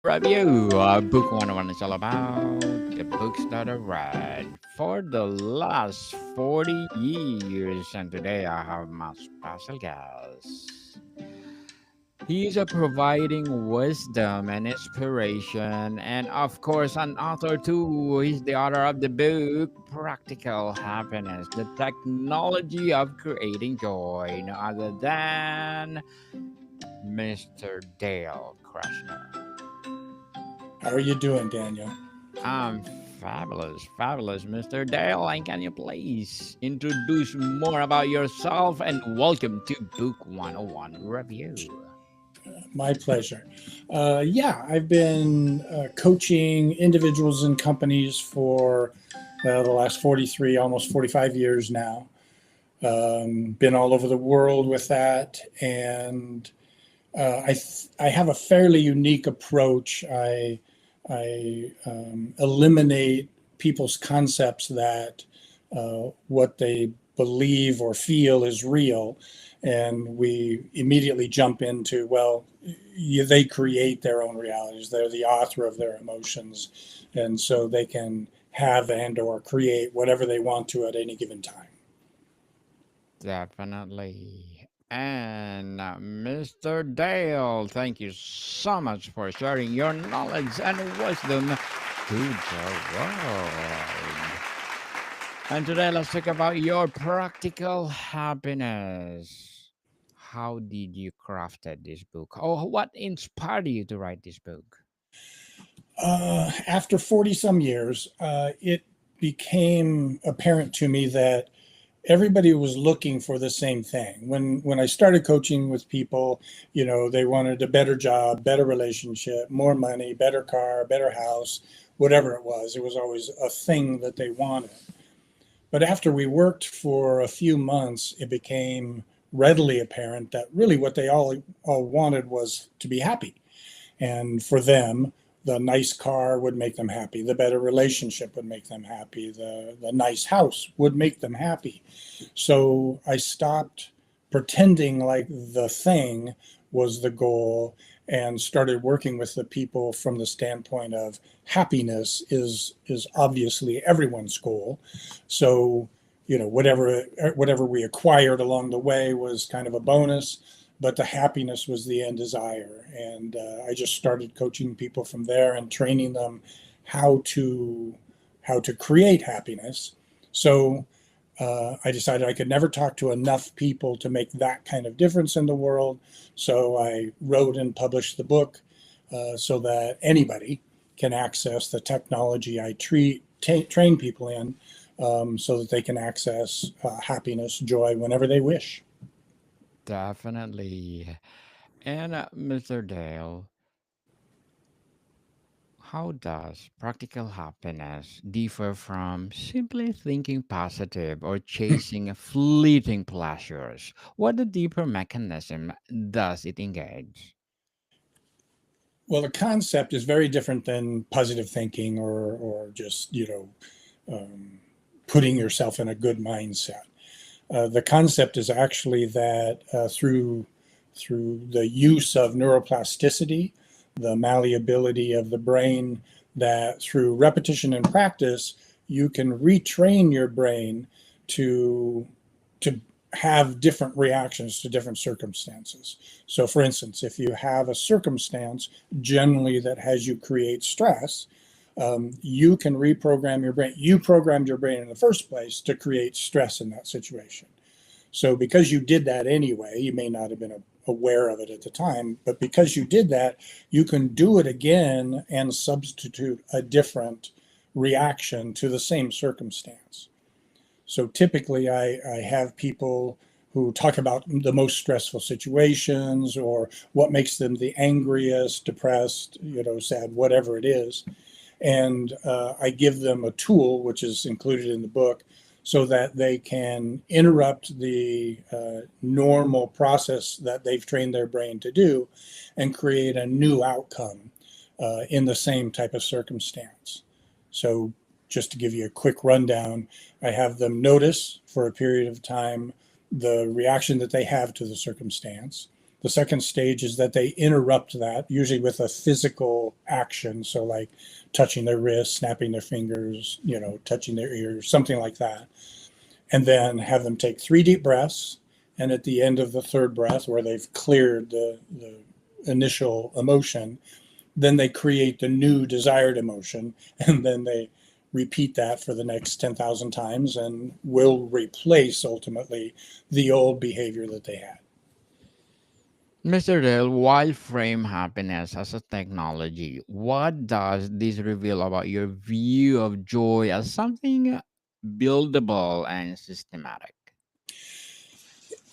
Review Book 101 is all about the books that I read for the last 40 years. And today I have my special guest. He is a providing wisdom and inspiration, and of course, an author too. He's the author of the book Practical Happiness, the technology of creating joy, no other than Mr. Dale Kershner. How are you doing, Daniel? I'm fabulous, fabulous, Mr. Dale. And can you please introduce more about yourself and welcome to Book 101 Review? My pleasure. Yeah, I've been coaching individuals and companies for the last 43, almost 45 years now. Been all over the world with that, and I have a fairly unique approach. I eliminate people's concepts that what they believe or feel is real, and we immediately jump into, well, they create their own realities. They're the author of their emotions, and so they can have and or create whatever they want to at any given time. Definitely. And Mr. Dale, thank you so much for sharing your knowledge and wisdom to the world. And today, let's talk about your practical happiness. How did you crafted this book? Or what inspired you to write this book? After 40 some years, it became apparent to me that everybody was looking for the same thing. When I started coaching with people, they wanted a better job, better relationship, more money, better car, better house, whatever it was. It was always a thing that they wanted. But after we worked for a few months, it became readily apparent that really what they all wanted was to be happy. And for them, the nice car would make them happy. The better relationship would make them happy. The nice house would make them happy. So I stopped pretending like the thing was the goal and started working with the people from the standpoint of happiness is obviously everyone's goal. So, whatever we acquired along the way was kind of a bonus, but the happiness was the end desire. And I just started coaching people from there and training them how to how to create happiness. So I decided I could never talk to enough people to make that kind of difference in the world. So I wrote and published the book so that anybody can access the technology I train people in, so that they can access happiness, joy whenever they wish. Definitely. And Mr. Dale, how does practical happiness differ from simply thinking positive or chasing fleeting pleasures? What the deeper mechanism does it engage? Well, the concept is very different than positive thinking or just putting yourself in a good mindset. The concept is actually that through the use of neuroplasticity, the malleability of the brain, that through repetition and practice, you can retrain your brain to to have different reactions to different circumstances. So, for instance, if you have a circumstance generally that has you create stress, you can reprogram your brain. You programmed your brain in the first place to create stress in that situation. So, because you did that anyway, you may not have been aware of it at the time, but because you did that, you can do it again and substitute a different reaction to the same circumstance. So typically, I have people who talk about the most stressful situations or what makes them the angriest, depressed, sad, whatever it is. And I give them a tool, which is included in the book, so that they can interrupt the normal process that they've trained their brain to do and create a new outcome in the same type of circumstance. So, just to give you a quick rundown, I have them notice for a period of time the reaction that they have to the circumstance. The second stage is that they interrupt that, usually with a physical action. So, like touching their wrists, snapping their fingers, touching their ears, something like that. And then have them take 3 deep breaths. And at the end of the third breath, where they've cleared the initial emotion, then they create the new desired emotion. And then they repeat that for the next 10,000 times and will replace ultimately the old behavior that they had. Mr. Dale, why frame happiness as a technology? What does this reveal about your view of joy as something buildable and systematic?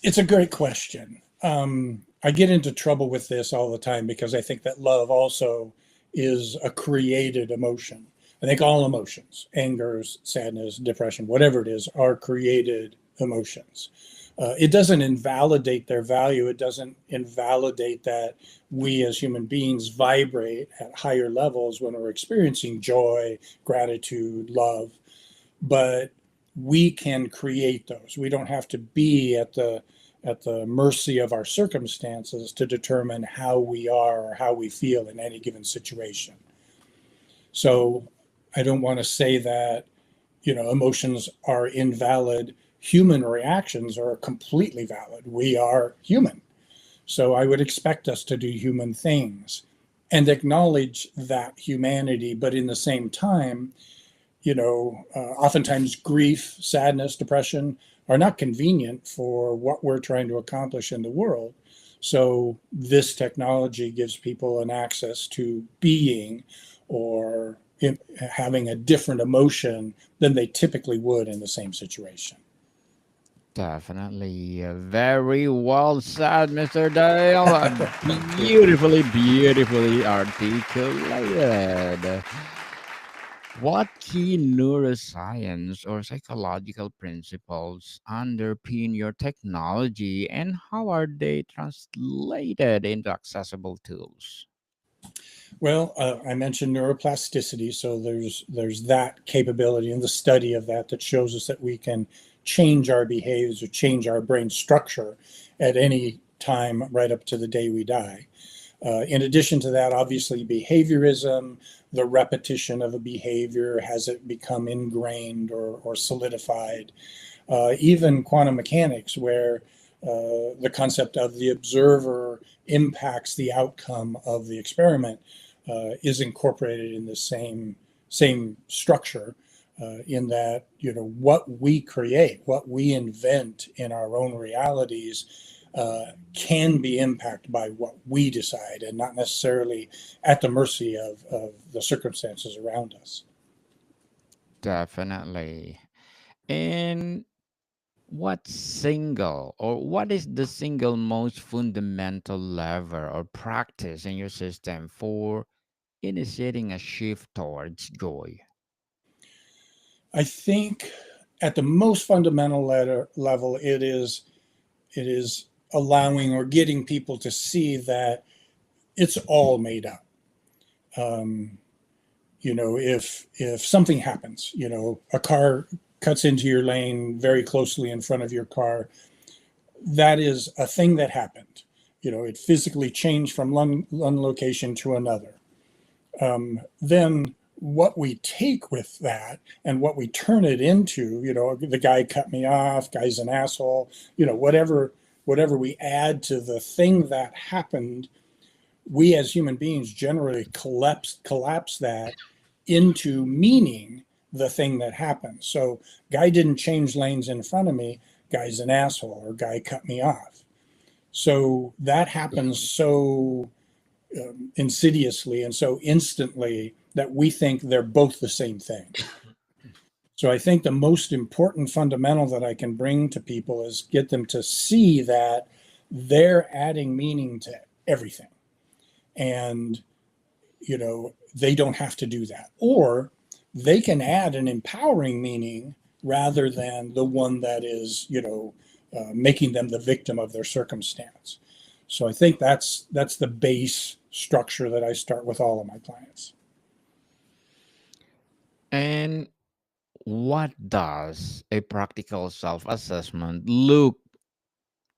It's a great question. I get into trouble with this all the time because I think that love also is a created emotion. I think all emotions, anger, sadness, depression, whatever it is, are created emotions. It doesn't invalidate their value. It doesn't invalidate that we as human beings vibrate at higher levels when we're experiencing joy, gratitude, love. But we can create those. We don't have to be at the mercy of our circumstances to determine how we are or how we feel in any given situation. So I don't want to say that emotions are invalid. Human reactions are completely valid. We are human. So I would expect us to do human things and acknowledge that humanity, but in the same time, oftentimes grief, sadness, depression are not convenient for what we're trying to accomplish in the world. So this technology gives people an access to being or having a different emotion than they typically would in the same situation. Definitely. Very well said, Mr. Dale. Thank you. Beautifully, beautifully articulated. What key neuroscience or psychological principles underpin your technology and how are they translated into accessible tools? Well, I mentioned neuroplasticity, so there's that capability and the study of that shows us that we can change our behaviors or change our brain structure at any time, right up to the day we die. In addition to that, obviously, behaviorism, the repetition of a behavior, has it become ingrained or solidified? Even quantum mechanics, where the concept of the observer impacts the outcome of the experiment, is incorporated in the same structure. In that, what we create, what we invent in our own realities, can be impacted by what we decide, and not necessarily at the mercy of the circumstances around us. Definitely. And what is the single most fundamental lever or practice in your system for initiating a shift towards joy? I think at the most fundamental level, it is allowing or getting people to see that it's all made up. Um, if something happens, a car cuts into your lane very closely in front of your car, that is a thing that happened. It physically changed from one location to another. Then what we take with that and what we turn it into, the guy cut me off, guy's an asshole, whatever we add to the thing that happened, we as human beings generally collapse that into meaning the thing that happened. So guy didn't change lanes in front of me, guy's an asshole, or guy cut me off. So that happens so insidiously and so instantly that we think they're both the same thing. So I think the most important fundamental that I can bring to people is get them to see that they're adding meaning to everything. And, they don't have to do that. Or they can add an empowering meaning rather than the one that is, making them the victim of their circumstance. So I think that's the base structure that I start with all of my clients. And what does a practical self assessment look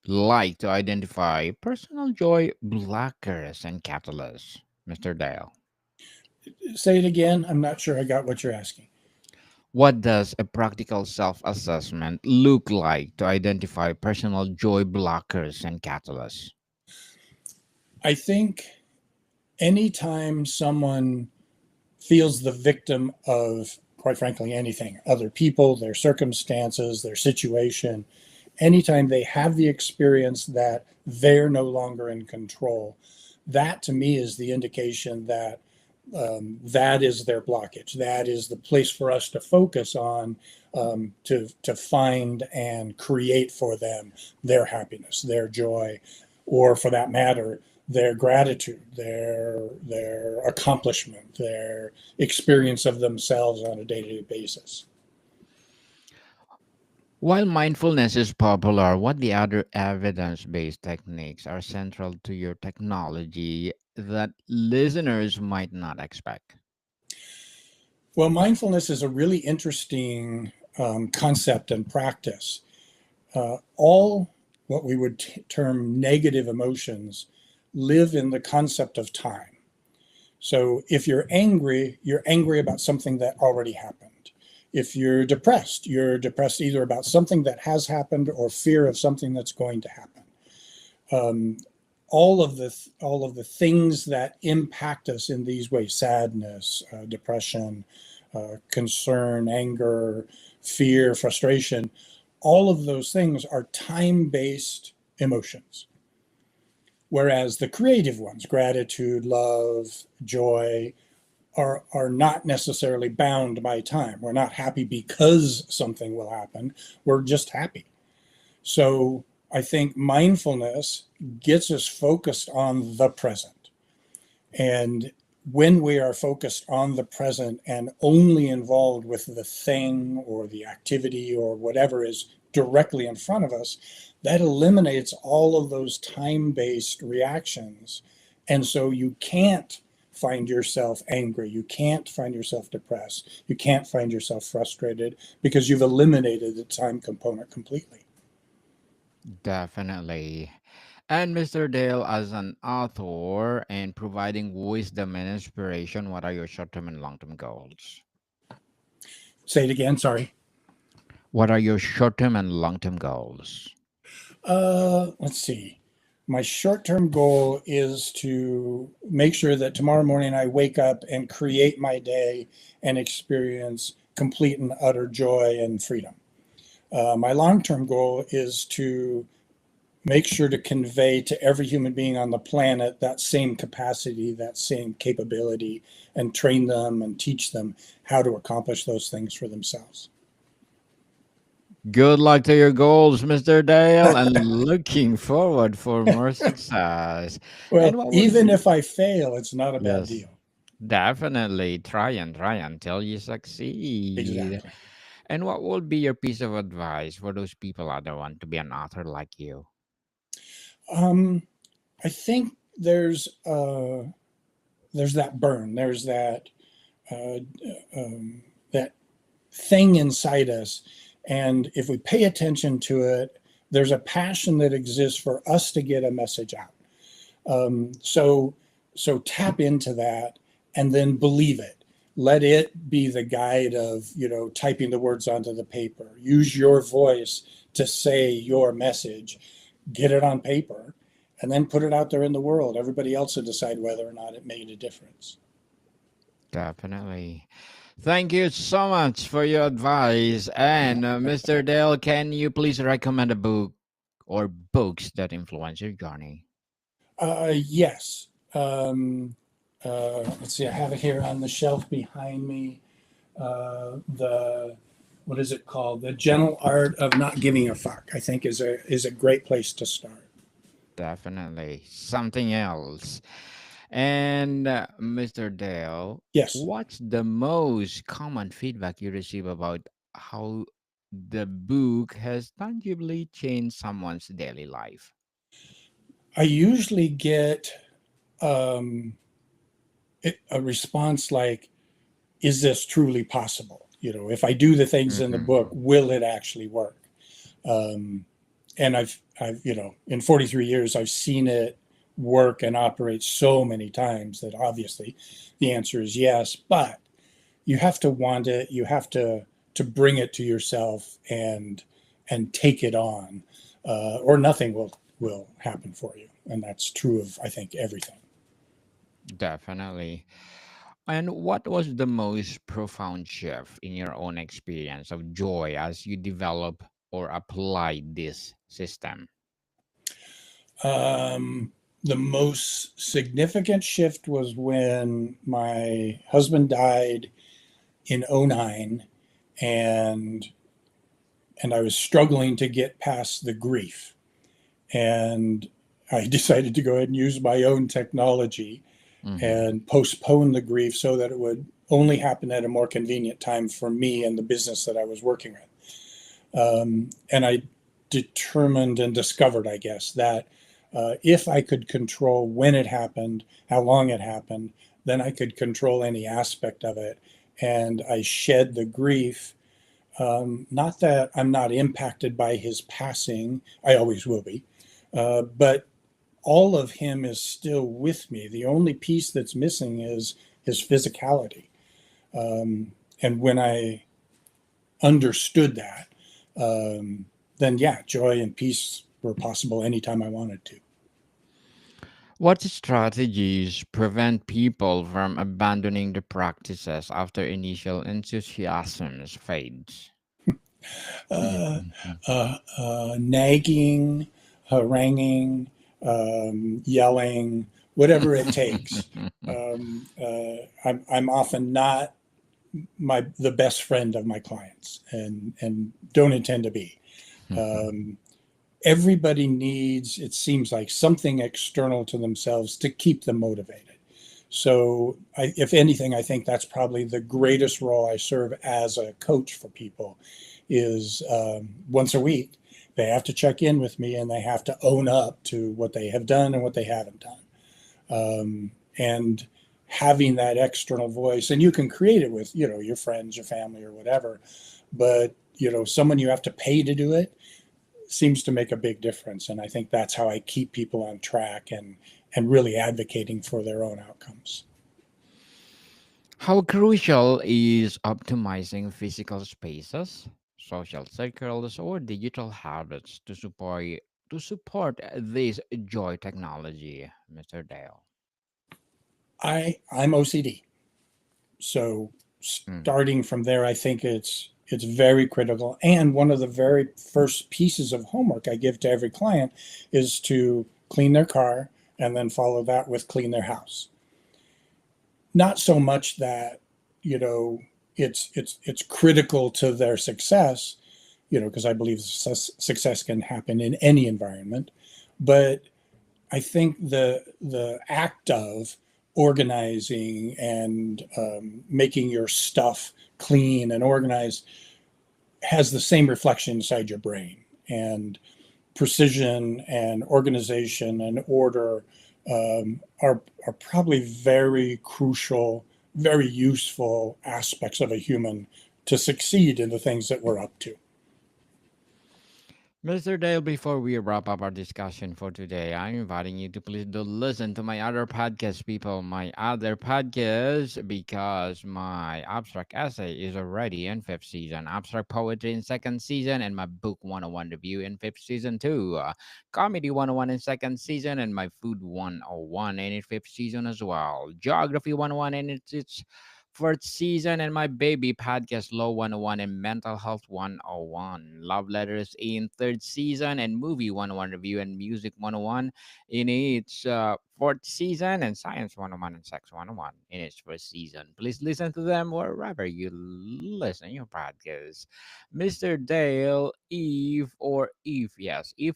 like to identify personal joy blockers and catalysts, Mr. Dale? Say it again. I'm not sure I got what you're asking. What does a practical self assessment look like to identify personal joy blockers and catalysts? I think anytime someone feels the victim of, quite frankly, anything, other people, their circumstances, their situation, anytime they have the experience that they're no longer in control, that to me is the indication that that is their blockage. That is the place for us to focus on, to find and create for them their happiness, their joy, or for that matter, their gratitude, their accomplishment, their experience of themselves on a day-to-day basis. While mindfulness is popular, what the other evidence based techniques are central to your technology that listeners might not expect? Well, mindfulness is a really interesting concept and practice. All what we would term negative emotions live in the concept of time. So if you're angry about something that already happened. If you're depressed either about something that has happened or fear of something that's going to happen. Um, all of the things that impact us in these ways: sadness, depression, concern, anger, fear, frustration. All of those things are time-based emotions. Whereas the creative ones, gratitude, love, joy, are not necessarily bound by time. We're not happy because something will happen. We're just happy. So I think mindfulness gets us focused on the present. And when we are focused on the present and only involved with the thing or the activity or whatever is directly in front of us, that eliminates all of those time based reactions. And so you can't find yourself angry. You can't find yourself depressed. You can't find yourself frustrated because you've eliminated the time component completely. Definitely. And Mr. Dale, as an author and providing wisdom and inspiration, what are your short term and long term goals? Say it again, sorry. What are your short term and long term goals? Let's see. My short term goal is to make sure that tomorrow morning I wake up and create my day and experience complete and utter joy and freedom. My long term goal is to make sure to convey to every human being on the planet that same capacity, that same capability, and train them and teach them how to accomplish those things for themselves. Good luck to your goals, Mr. Dale, and looking forward for more success. And Well, what would even be if I fail, it's not a bad yes, deal. definitely try until you succeed. Exactly. And what would be your piece of advice for those people out there want to be an author like you? Um, I think there's that burn, there's uh, um, that thing inside us, and if we pay attention to it, there's a passion that exists for us to get a message out. So tap into that and then believe it. Let it be the guide of typing the words onto the paper. Use your voice to say your message. Get it on paper, and then put it out there in the world. Everybody else will decide whether or not it made a difference. Definitely. Thank you so much for your advice. And Mr. Dale, can you please recommend a book or books that influence your journey? Yes. Let's see. I have it here on the shelf behind me. The What is it called? The Gentle Art of Not Giving a Fuck. I think is a great place to start. Definitely. Something else. And Mr. Dale, Yes. what's the most common feedback you receive about how the book has tangibly changed someone's daily life? I usually get um, a response like, "Is this truly possible? If I do the things in the Mm-hmm. book, will it actually work?" Um, And I've, in 43 years, I've seen it work and operate so many times that obviously the answer is yes. But you have to want it. You have to bring it to yourself and take it on, or nothing will happen for you. And that's true of, I think, everything. Definitely. And what was the most profound shift in your own experience of joy as you develop or apply this system? Um, the most significant shift was when my husband died in '09, and and I was struggling to get past the grief. And I decided to go ahead and use my own technology Mm-hmm. and postpone the grief so that it would only happen at a more convenient time for me and the business that I was working with. And I determined and discovered, I guess, that if I could control when it happened, how long it happened, then I could control any aspect of it. And I shed the grief. Not that I'm not impacted by his passing, I always will be, but all of him is still with me. The only piece that's missing is his physicality. And when I understood that, then yeah, joy and peace were possible anytime I wanted to. What strategies prevent people from abandoning the practices after initial enthusiasm fades? Uh, Nagging, haranguing, yelling, whatever it takes. I'm often not the best friend of my clients, and don't intend to be. Um, Everybody needs, it seems like, something external to themselves to keep them motivated. So, if anything, I think that's probably the greatest role I serve as a coach for people is once a week. They have to check in with me and they have to own up to what they have done and what they haven't done. And having that external voice, and you can create it with, your friends, your family, or whatever, but, someone you have to pay to do it seems to make a big difference. And I think that's how I keep people on track and really advocating for their own outcomes. How crucial is optimizing physical spaces, social circles, or digital habits to support this joy technology, Mr. Dale? I'm OCD. So Mm. starting from there, I think it's very critical. And one of the very first pieces of homework I give to every client is to clean their car and then follow that with clean their house. Not so much that, you know, it's critical to their success, because I believe success can happen in any environment, but I think the act of organizing and making your stuff clean and organized has the same reflection inside your brain. And precision and organization and order are probably very crucial, very useful aspects of a human to succeed in the things that we're up to. Mr. Dale, before we wrap up our discussion for today, I'm inviting you to please do listen to my other podcast, people. My other podcast, because my abstract essay is already in fifth season, abstract poetry in second season, and my book 101 review in fifth season too. Comedy 101 in second season, and my food 101 in its fifth season as well. Geography 101 in its fourth season, and my baby podcast Low 101 and Mental Health 101. Love Letters in third season, and Movie 101 review and Music 101 in its fourth season, and Science 101 and Sex 101 in its first season. Please listen to them wherever you listen your podcast. Mr. Dale, if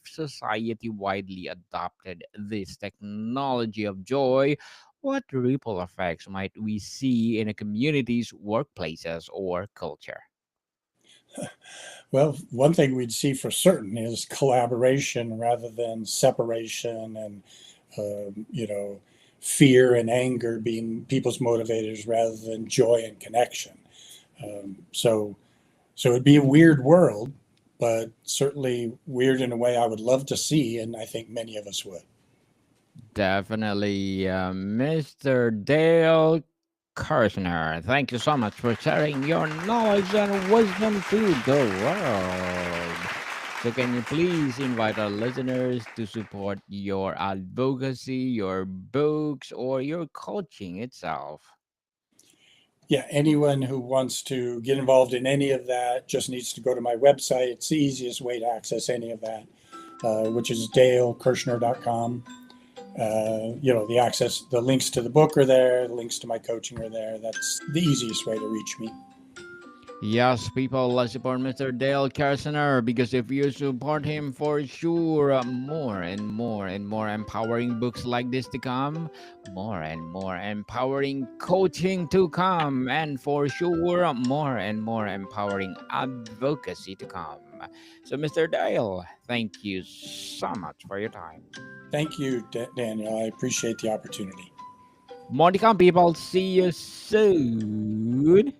society widely adopted this technology of joy, what ripple effects might we see in a community's workplaces or culture? Well, one thing we'd see for certain is collaboration rather than separation, and fear and anger being people's motivators rather than joy and connection. So, so it'd be a weird world, but certainly weird in a way I would love to see, and I think many of us would. Definitely, Mr. Dale Kershner. Thank you so much for sharing your knowledge and wisdom to the world. So, can you please invite our listeners to support your advocacy, your books, or your coaching itself? Yeah, anyone who wants to get involved in any of that just needs to go to my website. It's the easiest way to access any of that, which is dalekershner.com. The links to the book are there, the links to my coaching are there. That's the easiest way to reach me. Yes, people, let's support Mr. Dale Kershner because if you support him, for sure, more and more and more empowering books like this to come, more and more empowering coaching to come, and for sure, more and more empowering advocacy to come. So, Mr. Dale, thank you so much for your time. Thank you, Daniel. I appreciate the opportunity. More to come, people. See you soon.